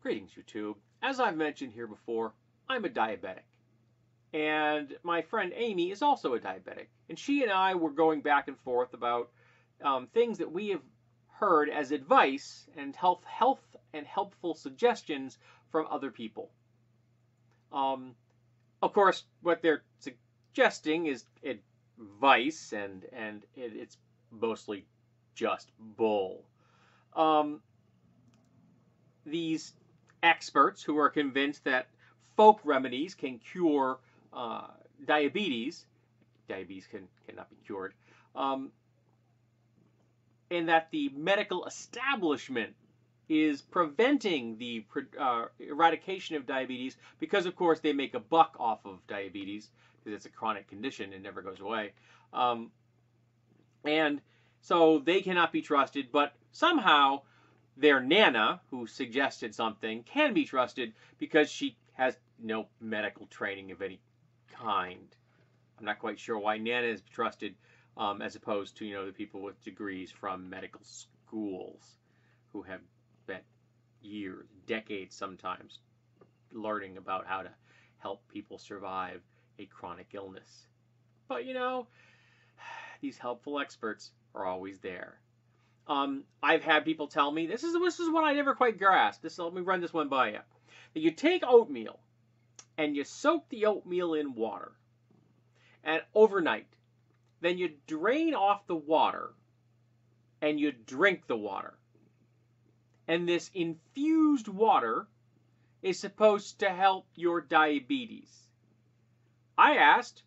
Greetings, YouTube. As I've mentioned here before, I'm a diabetic. And my friend Amy is also a diabetic. And she and I were going back and forth about things that we have heard as advice and health and helpful suggestions from other people. Of course, what they're suggesting is advice, and it's mostly just bull. These experts who are convinced that folk remedies can cure diabetes. Diabetes cannot be cured. And that the medical establishment is preventing the eradication of diabetes because, of course, they make a buck off of diabetes because it's a chronic condition and never goes away. And so they cannot be trusted, but somehow their Nana, who suggested something, can be trusted because she has no medical training of any kind. I'm not quite sure why Nana is trusted as opposed to, the people with degrees from medical schools who have spent years, decades sometimes, learning about how to help people survive a chronic illness. But, these helpful experts are always there. I've had people tell me, this is what I never quite grasped. Let me run this one by you. That you take oatmeal and you soak the oatmeal in water and overnight. Then you drain off the water and you drink the water. And this infused water is supposed to help your diabetes. I asked,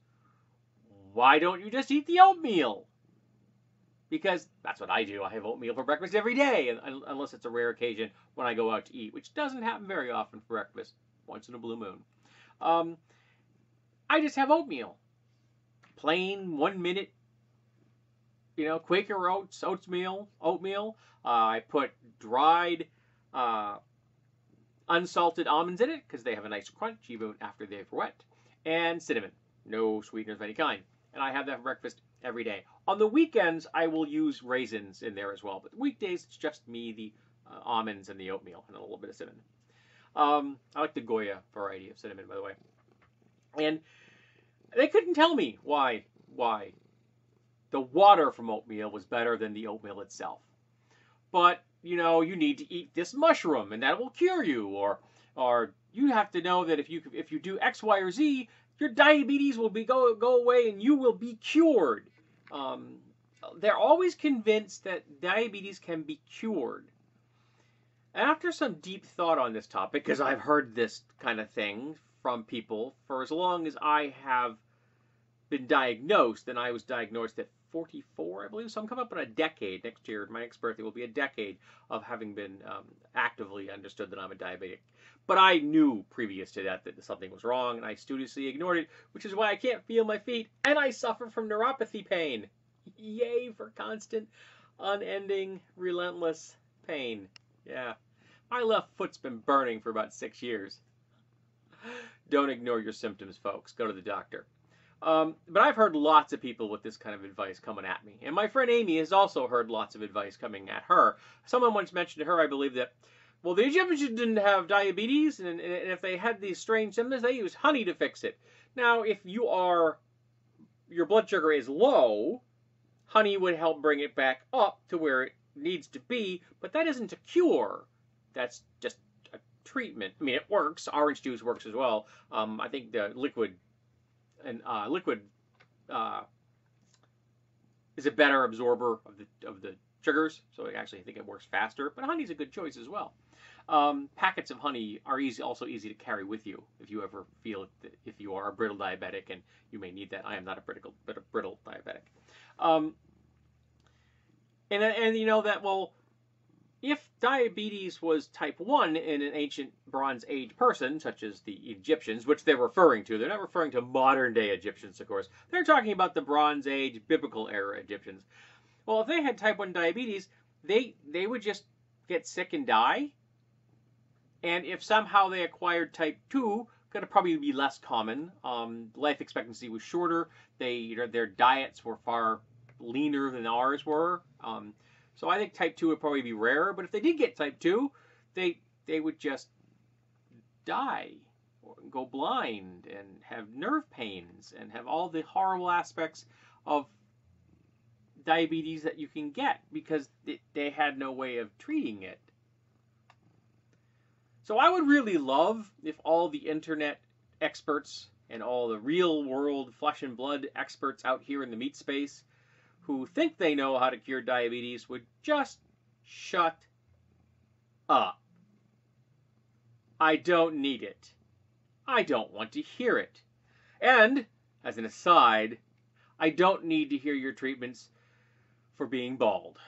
why don't you just eat the oatmeal? Because that's what I do. I have oatmeal for breakfast every day, unless it's a rare occasion when I go out to eat, which doesn't happen very often for breakfast, once in a blue moon. I just have oatmeal. Plain, 1 minute, Quaker Oats, oatmeal. I put dried, unsalted almonds in it, because they have a nice crunch even after they've wet, and cinnamon. No sweeteners of any kind. And I have that for breakfast every day. On the weekends, I will use raisins in there as well. But weekdays, it's just me, the almonds, and the oatmeal, and a little bit of cinnamon. I like the Goya variety of cinnamon, by the way. And they couldn't tell me why the water from oatmeal was better than the oatmeal itself. But, you need to eat this mushroom, and that will cure you. Or you have to know that if you do X, Y, or Z, your diabetes will go away and you will be cured. They're always convinced that diabetes can be cured. After some deep thought on this topic, because I've heard this kind of thing from people for as long as I have been diagnosed, and I was diagnosed at 44, I believe, so I'm coming up on a decade. Next year, my next birthday will be a decade of having been actively understood that I'm a diabetic. But I knew previous to that something was wrong, and I studiously ignored it, which is why I can't feel my feet, and I suffer from neuropathy pain. Yay for constant, unending, relentless pain. Yeah. My left foot's been burning for about 6 years. Don't ignore your symptoms, folks. Go to the doctor. But I've heard lots of people with this kind of advice coming at me. And my friend Amy has also heard lots of advice coming at her. Someone once mentioned to her, I believe, that, well, the Egyptians didn't have diabetes, and if they had these strange symptoms, they used honey to fix it. Now, if your blood sugar is low, honey would help bring it back up to where it needs to be, but that isn't a cure. That's just a treatment. I mean, it works. Orange juice works as well. I think the liquid is a better absorber of the sugars, so I think it works faster. But honey's a good choice as well. Packets of honey are also easy to carry with you if you ever feel that if you are a brittle diabetic, and you may need that. I am not a brittle diabetic. And you know that, well, if diabetes was type 1 in an ancient Bronze Age person, such as the Egyptians, which they're referring to, they're not referring to modern-day Egyptians, of course. They're talking about the Bronze Age, biblical-era Egyptians. Well, if they had type 1 diabetes, they would just get sick and die. And if somehow they acquired type 2, going to probably be less common. Life expectancy was shorter. Their diets were far leaner than ours were. So I think type 2 would probably be rarer. But if they did get type 2, they would just die or go blind and have nerve pains and have all the horrible aspects of diabetes that you can get because they had no way of treating it. So I would really love if all the internet experts and all the real world flesh and blood experts out here in the meat space who think they know how to cure diabetes would just shut up. I don't need it. I don't want to hear it. And, as an aside, I don't need to hear your treatments for being bald.